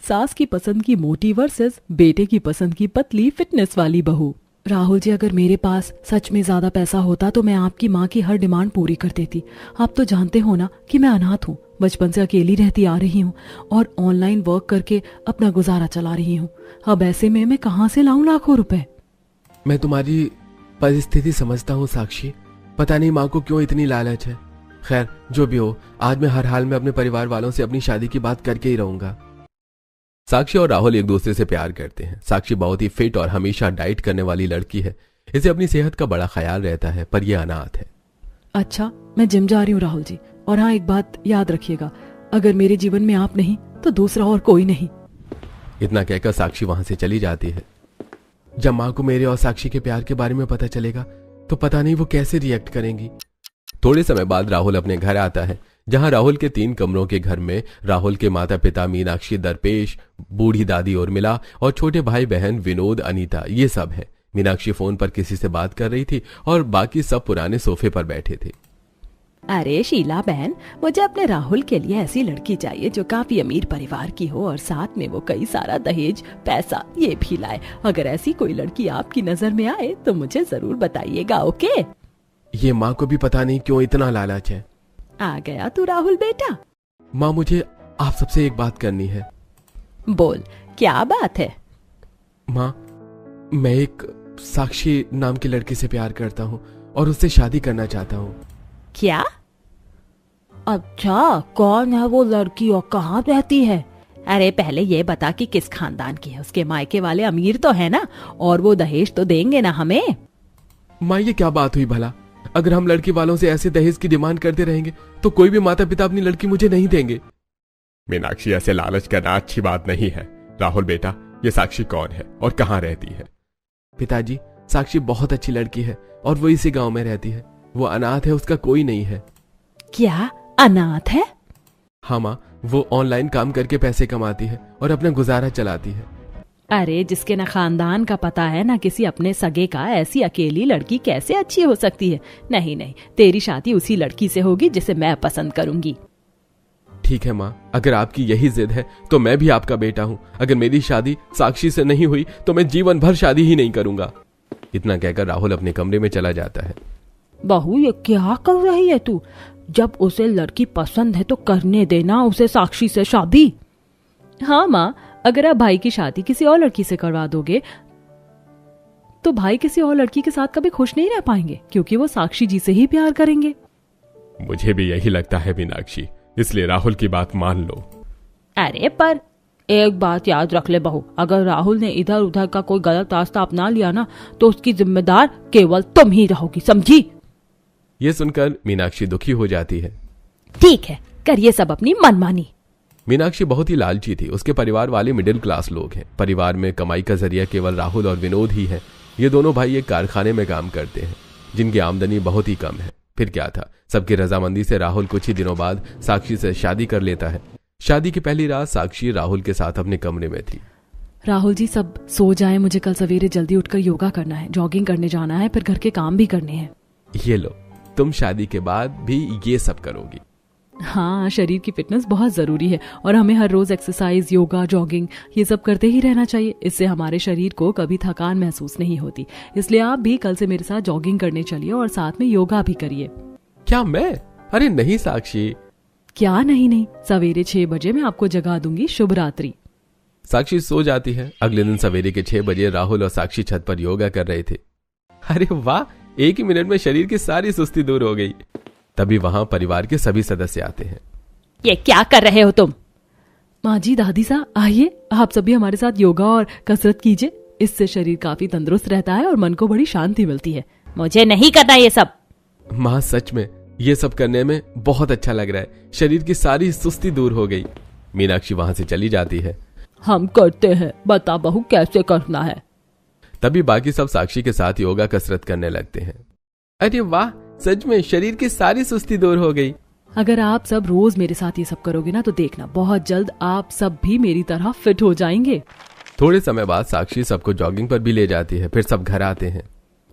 सास की पसंद की मोटी वर्सेस बेटे की पसंद की पतली फिटनेस वाली बहू। राहुल जी, अगर मेरे पास सच में ज्यादा पैसा होता तो मैं आपकी माँ की हर डिमांड पूरी कर देती। आप तो जानते हो ना कि मैं अनाथ हूँ, बचपन से अकेली रहती आ रही हूँ और ऑनलाइन वर्क करके अपना गुजारा चला रही हूँ। अब ऐसे में मैं कहाँ से लाऊं लाखों रुपए। मैं तुम्हारी परिस्थिति समझता हूँ साक्षी, पता नहीं माँ को क्यों इतनी लालच है। खैर जो भी हो, आज मैं हर हाल में अपने परिवार वालों से अपनी शादी की बात करके ही रहूंगा। साक्षी और राहुल एक दूसरे से प्यार करते हैं। साक्षी बहुत ही फिट और हमेशा डाइट करने वाली लड़की है। इसे अपनी सेहत का बड़ा ख्याल रहता है, पर यह अनाथ है। अच्छा, मैं जिम जा रही हूँ राहुल जी, और हाँ एक बात याद रखिएगा, अगर मेरे जीवन में आप नहीं तो दूसरा और कोई नहीं। इतना कहकर साक्षी वहां से चली जाती है। जब माँ को मेरे और साक्षी के प्यार के बारे में पता चलेगा तो पता नहीं वो कैसे रिएक्ट करेंगी। थोड़े समय बाद राहुल अपने घर आता है, जहां राहुल के 3 कमरों के घर में राहुल के माता पिता मीनाक्षी, दर्पेश, बूढ़ी दादी उर्मिला और छोटे भाई बहन विनोद, अनीता, ये सब है। मीनाक्षी फोन पर किसी से बात कर रही थी और बाकी सब पुराने सोफे पर बैठे थे। अरे शीला बहन, मुझे अपने राहुल के लिए ऐसी लड़की चाहिए जो काफी अमीर परिवार की हो और साथ में वो कई सारा दहेज पैसा ये भी लाए। अगर ऐसी कोई लड़की आपकी नजर में आए तो मुझे जरूर बताइएगा, ओके? ये माँ को भी पता नहीं क्यों इतना लालच है। आ गया तू राहुल बेटा। माँ, मुझे आप सबसे एक बात करनी है। बोल, क्या बात है? माँ, मैं एक साक्षी नाम की लड़की से प्यार करता हूँ और उससे शादी करना चाहता हूँ। क्या? अच्छा, कौन है वो लड़की और कहाँ रहती है? अरे पहले ये बता कि किस खानदान की है। उसके मायके वाले अमीर तो है ना, और वो दहेज तो देंगे ना हमें। माँ, ये क्या बात हुई भला? अगर हम लड़की वालों से ऐसे दहेज की डिमांड करते रहेंगे तो कोई भी माता पिता अपनी लड़की मुझे नहीं देंगे। मीनाक्षी, ऐसे लालच करना अच्छी बात नहीं है। राहुल बेटा, ये साक्षी कौन है और कहाँ रहती है? पिताजी, साक्षी बहुत अच्छी लड़की है और वो इसी गांव में रहती है। वो अनाथ है, उसका कोई नहीं है। क्या अनाथ है? हाँ माँ, वो ऑनलाइन काम करके पैसे कमाती है और अपना गुजारा चलाती है। अरे जिसके ना खानदान का पता है ना किसी अपने सगे का, ऐसी अकेली लड़की कैसे अच्छी हो सकती है? नहीं नहीं, तेरी शादी उसी लड़की से होगी जिसे मैं पसंद करूंगी। ठीक है माँ, अगर आपकी यही जिद है तो मैं भी आपका बेटा हूँ। अगर मेरी शादी साक्षी से नहीं हुई तो मैं जीवन भर शादी ही नहीं करूंगा। इतना कहकर राहुल अपने कमरे में चला जाता है। बहू, ये क्या कर रही है तू? जब उसे लड़की पसंद है तो करने देना उसे साक्षी से शादी। हाँ माँ, अगर आप भाई की शादी किसी और लड़की से करवा दोगे तो भाई किसी और लड़की के साथ कभी खुश नहीं रह पाएंगे, क्योंकि वो साक्षी जी से ही प्यार करेंगे। मुझे भी यही लगता है मीनाक्षी, इसलिए राहुल की बात मान लो। अरे पर एक बात याद रख ले बहू, अगर राहुल ने इधर उधर का कोई गलत रास्ता अपना लिया ना तो उसकी जिम्मेदार केवल तुम ही रहोगी, समझी? ये सुनकर मीनाक्षी दुखी हो जाती है। ठीक है, करिए सब अपनी मनमानी। मीनाक्षी बहुत ही लालची थी। उसके परिवार वाले मिडिल क्लास लोग हैं। परिवार में कमाई का जरिया केवल राहुल और विनोद ही है। ये दोनों भाई एक कारखाने में काम करते हैं जिनकी आमदनी बहुत ही कम है। फिर क्या था, सबकी रजामंदी से राहुल कुछ ही दिनों बाद साक्षी से शादी कर लेता है। शादी की पहली रात साक्षी राहुल के साथ अपने कमरे में थी। राहुल जी, सब सो जाएं, मुझे कल सवेरे जल्दी उठकर योगा करना है, जॉगिंग करने जाना है, फिर घर के काम भी करने हैं। ये लो, तुम शादी के बाद भी ये सब करोगी? हाँ, शरीर की फिटनेस बहुत जरूरी है और हमें हर रोज एक्सरसाइज, योगा, जॉगिंग ये सब करते ही रहना चाहिए। इससे हमारे शरीर को कभी थकान महसूस नहीं होती। इसलिए आप भी कल से मेरे साथ जॉगिंग करने चलिए और साथ में योगा भी करिए। क्या मैं? अरे नहीं साक्षी। क्या नहीं? सवेरे 6 बजे मैं आपको जगा दूंगी। शुभ रात्रि। साक्षी सो जाती है। अगले दिन सवेरे के 6 बजे राहुल और साक्षी छत पर योगा कर रहे थे। अरे वाह, एक ही मिनट में शरीर की सारी सुस्ती दूर हो गई। तभी वहां परिवार के सभी सदस्य आते हैं। ये क्या कर रहे हो तुम? माँ जी, दादी साहब, आइए आप सभी हमारे साथ योगा और कसरत कीजिए। इससे शरीर काफी तंदुरुस्त रहता है और मन को बड़ी शांति मिलती है। मुझे नहीं करना ये सब। माँ, सच में ये सब करने में बहुत अच्छा लग रहा है। शरीर की सारी सुस्ती दूर हो गई। मीनाक्षी वहां से चली जाती है। हम करते हैं, बता बहू कैसे करना है। तभी बाकी सब साक्षी के साथ योगा कसरत करने लगते हैं। अरे वाह, सच में शरीर की सारी सुस्ती दूर हो गई। अगर आप सब रोज मेरे साथ ये सब करोगे ना तो देखना, बहुत जल्द आप सब भी मेरी तरह फिट हो जाएंगे। थोड़े समय बाद साक्षी सबको जॉगिंग पर भी ले जाती है। फिर सब घर आते हैं।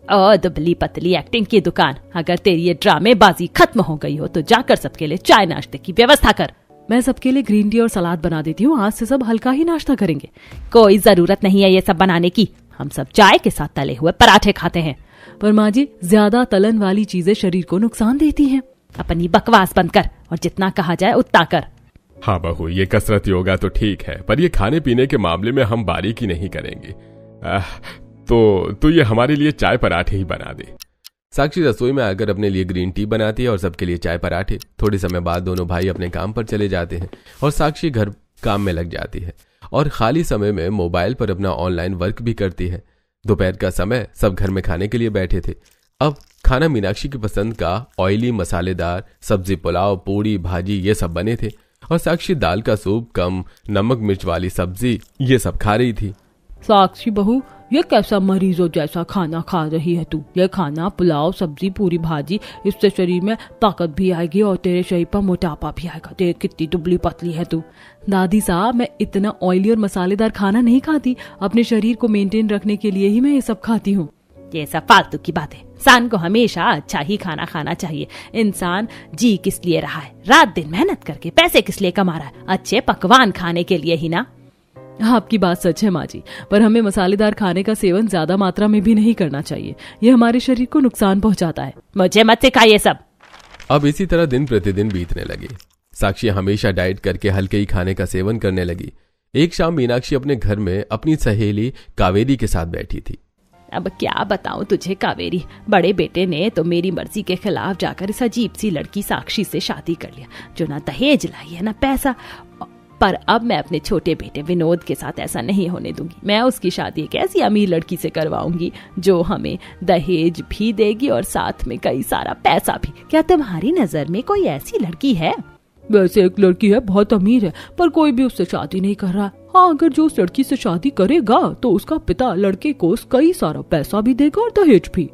ओ दुबली पतली एक्टिंग की दुकान, अगर तेरी ये ड्रामेबाजी खत्म हो गई हो तो जाकर सबके लिए चाय नाश्ते की व्यवस्था कर। मैं सबके लिए ग्रीन टी और सलाद बना देती हूँ, आज से सब हल्का ही नाश्ता करेंगे। कोई जरूरत नहीं है ये सब बनाने की, हम सब चाय के साथ तले हुए पराठे खाते हैं। पर माँ जी, ज्यादा तलन वाली चीजें शरीर को नुकसान देती हैं। अपनी बकवास बंद कर और जितना कहा जाए उतना कर। हाँ बहू, ये कसरत योगा तो ठीक है, पर ये खाने पीने के मामले में हम बारीकी नहीं करेंगे। तो ये हमारे लिए चाय पराठे ही बना दे। साक्षी रसोई में आकर अपने लिए ग्रीन टी बनाती है और सबके लिए चाय पराठे। थोड़े समय बाद दोनों भाई अपने काम पर चले जाते हैं और साक्षी घर काम में लग जाती है और खाली समय में मोबाइल पर अपना ऑनलाइन वर्क भी करती है। दोपहर का समय, सब घर में खाने के लिए बैठे थे। अब खाना मीनाक्षी की पसंद का ऑयली मसालेदार सब्जी, पुलाव, पूड़ी, भाजी ये सब बने थे और साक्षी दाल का सूप, कम नमक मिर्च वाली सब्जी ये सब खा रही थी। साक्षी बहू, ये कैसा मरीजों जैसा खाना खा रही है तू? ये खाना, पुलाव, सब्जी, पूरी, भाजी, इससे शरीर में ताकत भी आएगी और तेरे शरीर पर मोटापा भी आएगा। देख कितनी दुबली पतली है तू। दादी साहब, मैं इतना ऑयली और मसालेदार खाना नहीं खाती, अपने शरीर को मेंटेन रखने के लिए ही मैं ये सब खाती हूँ। ये सब फालतू की बात है। इंसान को हमेशा अच्छा ही खाना खाना चाहिए। इंसान जी किस लिए रहा है? रात दिन मेहनत करके पैसे किस लिए कमा रहा है? अच्छे पकवान खाने के लिए ही ना। आपकी बात सच है माँ जी, पर हमें मसालेदार खाने का सेवन ज्यादा मात्रा में भी नहीं करना चाहिए। ये हमारे शरीर को नुकसान पहुंचाता है। मुझे मत सिखा ये सब। अब इसी तरह दिन प्रतिदिन बीतने लगे। साक्षी हमेशा डाइट करके हल्के ही खाने का सेवन करने लगी। एक शाम मीनाक्षी अपने घर में अपनी सहेली कावेरी के साथ बैठी थी। अब क्या बताऊं तुझे कावेरी, बड़े बेटे ने तो मेरी मर्जी के खिलाफ जाकर इस अजीब सी लड़की साक्षी से शादी कर लिया, जो ना दहेज लाई है ना पैसा। पर अब मैं अपने छोटे बेटे विनोद के साथ ऐसा नहीं होने दूंगी। मैं उसकी शादी एक ऐसी अमीर लड़की से करवाऊंगी जो हमें दहेज भी देगी और साथ में कई सारा पैसा भी। क्या तुम्हारी नजर में कोई ऐसी लड़की है? वैसे एक लड़की है, बहुत अमीर है, पर कोई भी उससे शादी नहीं कर रहा। हाँ, अगर जो उस लड़की से शादी करेगा तो उसका पिता लड़के को कई सारा पैसा भी देगा और दहेज भी।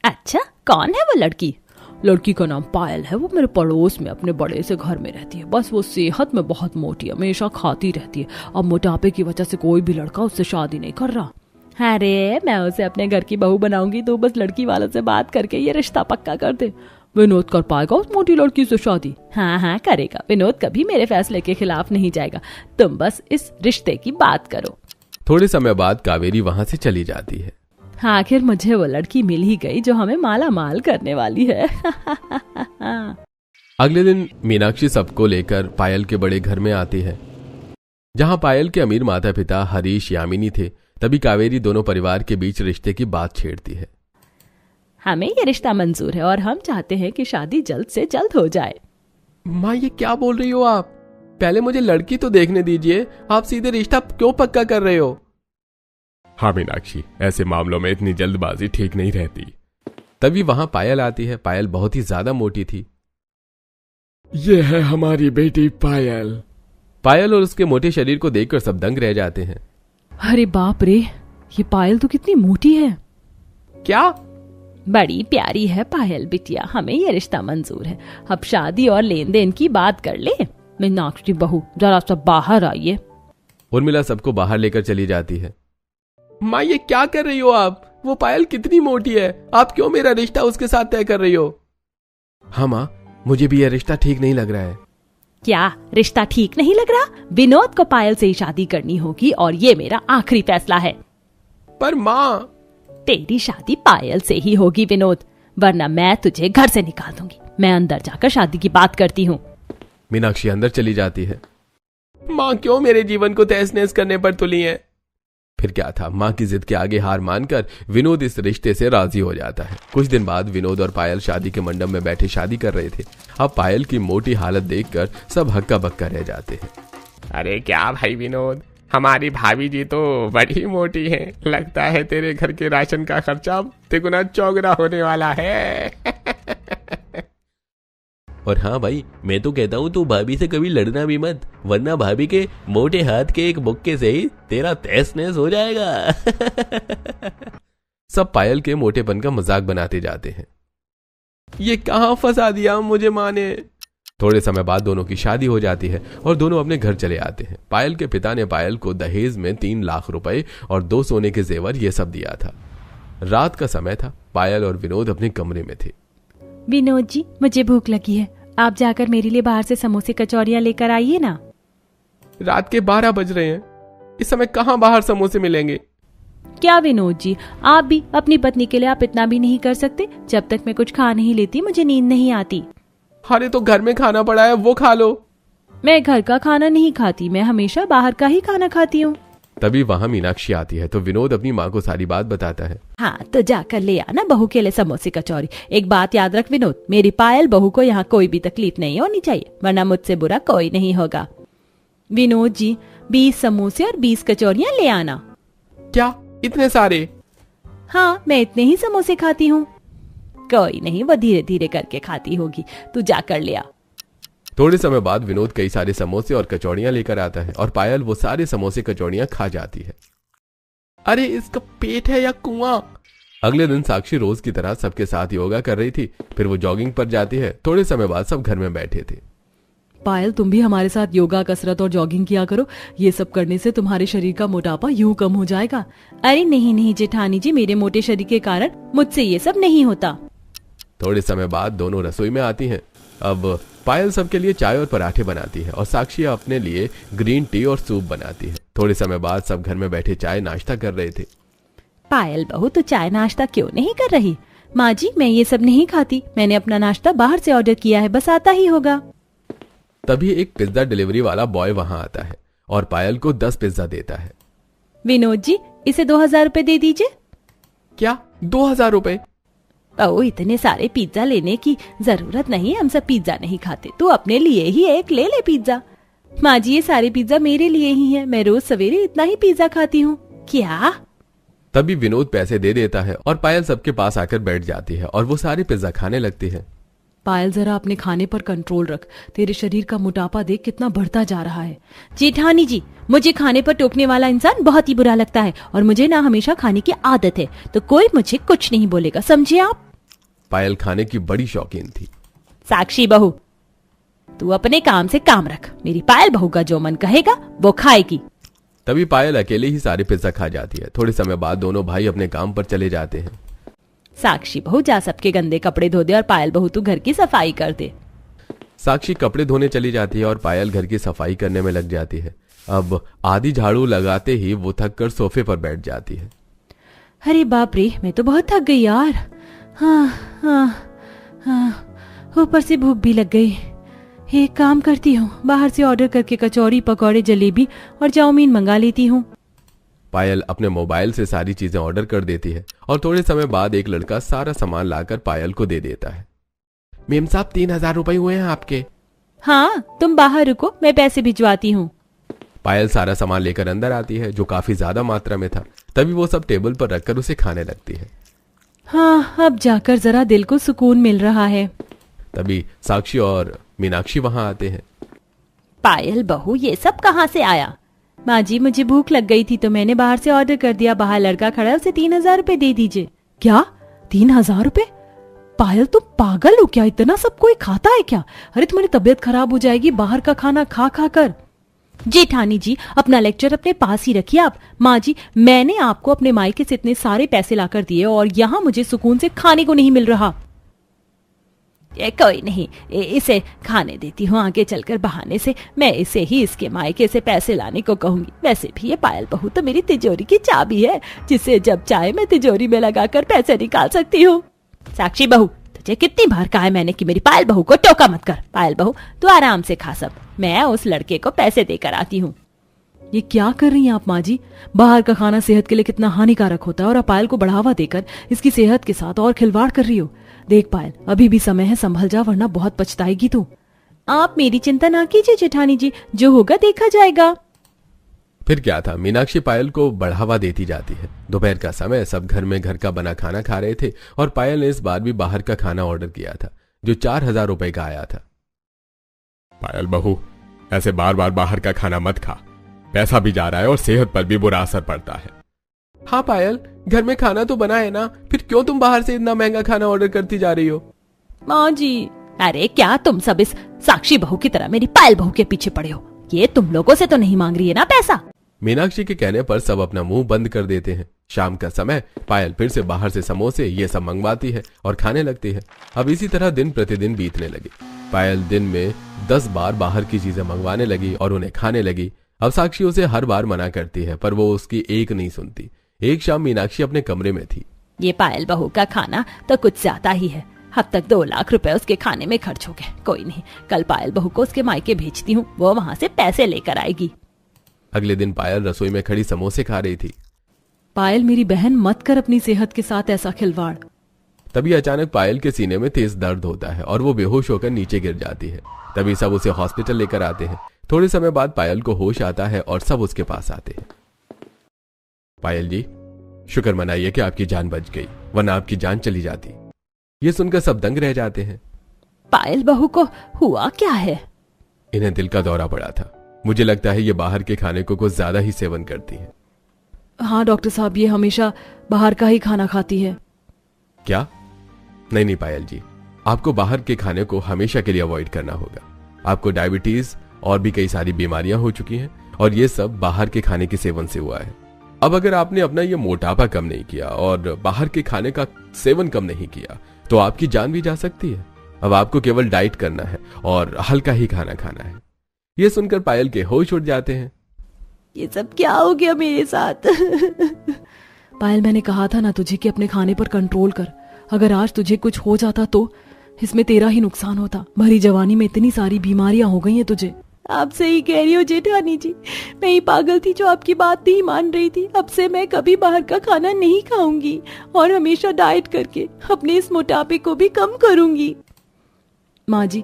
अच्छा, कौन है वो लड़की? लड़की का नाम पायल है। वो मेरे पड़ोस में अपने बड़े से घर में रहती है। बस वो सेहत में बहुत मोटी है, हमेशा खाती रहती है। अब मोटापे की वजह से कोई भी लड़का उससे शादी नहीं कर रहा। अरे, मैं उसे अपने घर की बहू बनाऊंगी। तो बस लड़की वालों से बात करके ये रिश्ता पक्का कर दे। विनोद कर पाएगा उस मोटी लड़की से शादी? हाँ, करेगा। विनोद कभी मेरे फैसले के खिलाफ नहीं जाएगा। तुम बस इस रिश्ते की बात करो। थोड़े समय बाद कावेरी वहां से चली जाती है। हाँ, आखिर मुझे वो लड़की मिल ही गई जो हमें माला माल करने वाली है। अगले दिन मीनाक्षी सबको लेकर पायल के बड़े घर में आती है, जहां पायल के अमीर माता पिता हरीश, यामिनी थे। तभी कावेरी दोनों परिवार के बीच रिश्ते की बात छेड़ती है। हमें ये रिश्ता मंजूर है और हम चाहते हैं कि शादी जल्द से जल्द हो जाए। माँ, ये क्या बोल रही हो आप? पहले मुझे लड़की तो देखने दीजिए, आप सीधे रिश्ता क्यों पक्का कर रहे हो? हाँ मीनाक्षी, ऐसे मामलों में इतनी जल्दबाजी ठीक नहीं रहती। तभी वहां पायल आती है। पायल बहुत ही ज्यादा मोटी थी। ये है हमारी बेटी पायल। पायल और उसके मोटे शरीर को देखकर सब दंग रह जाते हैं। अरे बाप रे, ये पायल तो कितनी मोटी है। क्या? बड़ी प्यारी है पायल बिटिया, हमें ये रिश्ता मंजूर है। अब शादी और लेन देन की बात कर ले। मीनाक्षी बहू, जरा सा बाहर आइए। उर्मिला सबको बाहर लेकर चली जाती है। माँ, ये क्या कर रही हो आप? वो पायल कितनी मोटी है, आप क्यों मेरा रिश्ता उसके साथ तय कर रही हो? हाँ माँ, मुझे भी यह रिश्ता ठीक नहीं लग रहा है। क्या रिश्ता ठीक नहीं लग रहा? विनोद को पायल से ही शादी करनी होगी और ये मेरा आखिरी फैसला है। पर माँ, तेरी शादी पायल से ही होगी विनोद, वरना मैं तुझे घर से निकाल दूंगी। मैं अंदर जाकर शादी की बात करती हूँ। मीनाक्षी अंदर चली जाती है। माँ, क्यों मेरे जीवन को तहस नहस करने पर तुली है? फिर क्या था, माँ की जिद के आगे हार मानकर विनोद इस रिश्ते से राजी हो जाता है। कुछ दिन बाद विनोद और पायल शादी के मंडप में बैठे शादी कर रहे थे। अब पायल की मोटी हालत देखकर सब हक्का बक्का रह जाते हैं। अरे क्या भाई विनोद, हमारी भाभी जी तो बड़ी मोटी है। लगता है तेरे घर के राशन का खर्चा तिगुना चौगुना होने वाला है। और हाँ भाई, मैं तो कहता हूँ तू भाभी से कभी लड़ना भी मत, वरना भाभी के मोटे हाथ के एक मुक्के से ही तेरा तहस नहस हो जाएगा। सब पायल के मोटेपन का मजाक बनाते जाते हैं। ये कहाँ फंसा दिया मुझे माँ ने। थोड़े समय बाद दोनों की शादी हो जाती है और दोनों अपने घर चले आते हैं। पायल के पिता ने पायल को दहेज में 3 लाख रुपए और 2 सोने के जेवर ये सब दिया था। रात का समय था। पायल और विनोद अपने कमरे में थे। विनोद जी, मुझे भूख लगी है, आप जाकर मेरे लिए बाहर से समोसे कचौरियां लेकर आइए ना। रात के 12 बज रहे हैं, इस समय कहाँ बाहर समोसे मिलेंगे? क्या विनोद जी, आप भी अपनी पत्नी के लिए आप इतना भी नहीं कर सकते? जब तक मैं कुछ खा नहीं लेती मुझे नींद नहीं आती। अरे तो घर में खाना पड़ा है, वो खा लो। मैं घर का खाना नहीं खाती, मैं हमेशा बाहर का ही खाना खाती हूँ। तभी वहाँ मीनाक्षी आती है तो विनोद अपनी माँ को सारी बात बताता है। हाँ तो जाकर ले आना बहू के लिए समोसे कचौरी। एक बात याद रख विनोद, मेरी पायल बहू को यहाँ कोई भी तकलीफ नहीं होनी चाहिए, वरना मुझसे बुरा कोई नहीं होगा। विनोद जी 20 समोसे और 20 कचौरियाँ ले आना। क्या इतने सारे? हाँ मैं इतने ही समोसे खाती हूँ। कोई नहीं, वो धीरे धीरे करके खाती होगी, तू जाकर ले आ। थोड़े समय बाद विनोद कई सारे समोसे और कचौड़ियां लेकर आता है और पायल वो सारे समोसे कचौड़ियां खा जाती है। अरे इसका पेट है या कुआं? अगले दिन साक्षी रोज की तरह सबके साथ योगा कर रही थी, फिर वो जॉगिंग पर जाती है। थोड़े समय बाद सब घर में बैठे थे। पायल तुम भी हमारे साथ योगा, कसरत और जॉगिंग किया करो, ये सब करने से तुम्हारे शरीर का मोटापा यूं कम हो जाएगा। अरे नहीं नहीं जेठानी जी, मेरे मोटे शरीर के कारण मुझसे ये सब नहीं होता। थोड़े समय बाद दोनों रसोई में आती हैं। अब पायल सबके लिए चाय और पराठे बनाती है और साक्षी अपने लिए ग्रीन टी और सूप बनाती है। थोड़े समय बाद सब घर में बैठे चाय नाश्ता कर रहे थे। पायल बहू तो चाय नाश्ता क्यों नहीं कर रही? माँ जी मैं ये सब नहीं खाती, मैंने अपना नाश्ता बाहर से ऑर्डर किया है, बस आता ही होगा। तभी एक पिज्जा डिलीवरी वाला बॉय वहां आता है और पायल को 10 पिज्जा देता है। विनोद जी इसे 2000 रुपए दे दीजिए। क्या 2000 रुपए? बहू इतने सारे पिज्जा लेने की जरूरत नहीं, हम सब पिज्जा नहीं खाते, तू अपने लिए ही एक ले ले पिज्जा। माँ जी ये सारे पिज्जा मेरे लिए ही है, मैं रोज सवेरे इतना ही पिज्जा खाती हूँ। क्या? तभी विनोद पैसे दे देता है और पायल सबके पास आकर बैठ जाती है और वो सारे पिज्जा खाने लगती है। पायल जरा अपने खाने पर कंट्रोल रख, तेरे शरीर का मोटापा देख कितना बढ़ता जा रहा है। जेठानी जी मुझे खाने पर टोकने वाला इंसान बहुत ही बुरा लगता है और मुझे ना हमेशा खाने की आदत है, तो कोई मुझे कुछ नहीं बोलेगा, समझे आप? पायल खाने की बड़ी शौकीन थी। साक्षी बहू तू अपने काम से काम रख, मेरी पायल बहू का जो मन कहेगा वो खाएगी। तभी पायल अकेले ही सारे पिज्जा खा जाती है। थोड़े समय बाद दोनों भाई अपने काम पर चले जाते हैं। साक्षी बहू जा सबके गंदे कपड़े धो दे और पायल बहू तू घर की सफाई कर दे। साक्षी कपड़े धोने चली जाती है और पायल घर की सफाई करने में लग जाती है। अब आधी झाड़ू लगाते ही वो थक कर सोफे पर बैठ जाती है। अरे बाप रे, मैं तो बहुत थक गई यार। हाँ हाँ हाँ, ऊपर से भूख भी लग गई। एक काम करती हूँ, बाहर से ऑर्डर करके कचौरी, पकौड़े, जलेबी और चाउमीन मंगा लेती हूँ। पायल अपने मोबाइल से सारी चीजें ऑर्डर कर देती है और थोड़े समय बाद एक लड़का सारा सामान लाकर पायल को दे देता है। मेम साहब 3000 रुपए हुए हैं आपके। हाँ तुम बाहर रुको, मैं पैसे भिजवाती हूँ। पायल सारा सामान लेकर अंदर आती है जो काफी ज्यादा मात्रा में था। तभी वो सब टेबल पर रखकर उसे खाने लगती है। हाँ अब जाकर जरा दिल को सुकून मिल रहा है। तभी साक्षी और मीनाक्षी वहां आते हैं। पायल बहू ये सब कहाँ से आया? माँ जी मुझे भूख लग गई थी तो मैंने बाहर से ऑर्डर कर दिया, बाहर लड़का खड़ा है, उसे 3000 रुपए दे दीजिए। क्या 3000 रुपए? पायल तुम पागल हो क्या? इतना सब कोई खाता है क्या? अरे तुम्हारी तबीयत खराब हो जाएगी बाहर का खाना खा खा कर। जेठानी जी अपना लेक्चर अपने पास ही रखिए आप। माँ जी मैंने आपको अपने मायके से इतने सारे पैसे लाकर दिए और यहाँ मुझे सुकून से खाने को नहीं मिल रहा। कोई नहीं, इसे खाने देती हूँ, आगे चलकर बहाने से मैं इसे ही इसके मायके से पैसे लाने को कहूंगी। वैसे भी ये पायल बहू तो मेरी तिजोरी की चाबी है, जिसे जब चाहे मैं तिजोरी में लगाकर पैसे निकाल सकती हूँ। साक्षी बहू तुझे कितनी बार कहा है मैंने कि मेरी पायल बहू को टोका मत कर। पायल बहू तू आराम से खा, सब मैं उस लड़के को पैसे देकर आती हूँ। ये क्या कर रही हैं आप माँ जी? बाहर का खाना सेहत के लिए कितना हानिकारक होता है और आप पायल को बढ़ावा देकर इसकी सेहत के साथ और खिलवाड़ कर रही हो। देख पायल अभी भी समय है, संभल जा वरना बहुत पछताएगी तू। आप मेरी चिंता ना कीजिए जेठानी जी, जो होगा देखा जाएगा। फिर क्या था, मीनाक्षी पायल को बढ़ावा देती जाती है। दोपहर का समय, सब घर में घर का बना खाना खा रहे थे और पायल ने इस बार भी बाहर का खाना ऑर्डर किया था जो 4000 रुपए का आया था। पायल बहू ऐसे बार बार बाहर का खाना मत खा, पैसा भी जा रहा है और सेहत पर भी बुरा असर पड़ता है। हाँ पायल, घर में खाना तो बना है ना, फिर क्यों तुम बाहर से इतना महंगा खाना ऑर्डर करती जा रही हो? माँ जी अरे क्या तुम सब इस साक्षी बहू की तरह मेरी पायल बहू के पीछे पड़े हो? ये तुम लोगों से तो नहीं मांग रही है ना पैसा? मीनाक्षी के कहने पर सब अपना मुंह बंद कर देते हैं। शाम का समय, पायल फिर से बाहर से समोसे ये सब मंगवाती है और खाने लगती है। अब इसी तरह दिन प्रतिदिन बीतने लगे। पायल दिन में 10 बार बाहर की चीजें मंगवाने लगी और उन्हें खाने लगी। अब साक्षी उसे हर बार मना करती है, पर वो उसकी एक नहीं सुनती। एक शाम मीनाक्षी अपने कमरे में थी। ये पायल बहू का खाना तो कुछ ज्यादा ही है। अब तक 2 लाख रुपए उसके खाने में खर्च हो गए। कोई नहीं, कल पायल बहू को उसके मायके भेजती हूँ, वो वहाँ से पैसे लेकर आएगी। अगले दिन पायल रसोई में खड़ी समोसे खा रही थी। पायल मेरी बहन, मत कर अपनी सेहत के साथ ऐसा खिलवाड़। तभी अचानक पायल के सीने में तेज दर्द होता है और वो बेहोश होकर नीचे गिर जाती है। तभी सब उसे हॉस्पिटल लेकर आते हैं। थोड़े समय बाद पायल को होश आता है और सब उसके पास आते हैं। पायल जी, शुक्र मनाइए कि आपकी जान बच गई, वरना आपकी जान चली जाती। ये सुनकर सब दंग रह जाते हैं। पायल बहू को हुआ क्या है? इन्हें दिल का दौरा पड़ा था। मुझे लगता है ये बाहर के खाने को कुछ ज्यादा ही सेवन करती है। हाँ डॉक्टर साहब, ये हमेशा बाहर का ही खाना खाती है। क्या? नहीं पायल जी, आपको बाहर के खाने को हमेशा के लिए अवॉइड करना होगा। आपको डायबिटीज और भी कई सारी बीमारियां हो चुकी हैं और ये सब बाहर के खाने के सेवन से हुआ है। अब अगर आपने अपना ये मोटापा कम नहीं किया और बाहर के खाने का सेवन कम नहीं किया तो आपकी जान भी जा सकती है। अब आपको केवल डाइट करना है और हल्का ही खाना खाना है। ये सुनकर पायल के होश उड़ जाते हैं। ये सब क्या हो गया मेरे साथ? पायल, मैंने कहा था ना तुझे कि अपने खाने पर कंट्रोल कर। अगर आज तुझे कुछ हो जाता तो इसमें तेरा ही नुकसान होता। भरी जवानी में इतनी सारी बीमारियां हो गई हैं तुझे। आप सही कह रही हो जेठानी जी, मैं ही पागल थी जो आपकी बात नहीं मान रही थी। अब से मैं कभी बाहर का खाना नहीं खाऊंगी और हमेशा डाइट करके अपने इस मोटापे को भी कम करूंगी। माँ जी,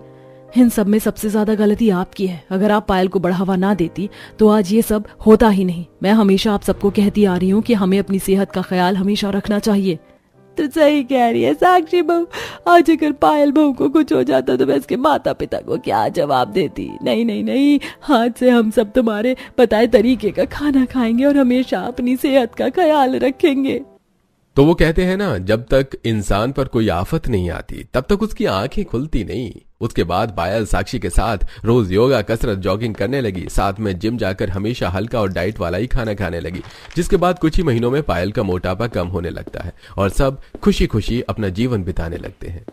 इन सब में सबसे ज्यादा गलती आपकी है। अगर आप पायल को बढ़ावा ना देती तो आज ये सब होता ही नहीं। मैं हमेशा आप सबको कहती आ रही हूँ कि हमें अपनी सेहत का ख्याल हमेशा रखना चाहिए। तो सही कह रही है साक्षी बहू। आज अगर पायल बहू को कुछ हो जाता तो मैं इसके माता पिता को क्या जवाब देती? नहीं नहीं नहीं, आज से हम सब तुम्हारे बताए तरीके का खाना खाएंगे और हमेशा अपनी सेहत का ख्याल रखेंगे। तो वो कहते हैं ना, जब तक इंसान पर कोई आफत नहीं आती तब तक उसकी आंखें खुलती नहीं। उसके बाद पायल साक्षी के साथ रोज योगा, कसरत, जॉगिंग करने लगी। साथ में जिम जाकर हमेशा हल्का और डाइट वाला ही खाना खाने लगी। जिसके बाद कुछ ही महीनों में पायल का मोटापा कम होने लगता है और सब खुशी खुशी अपना जीवन बिताने लगते हैं।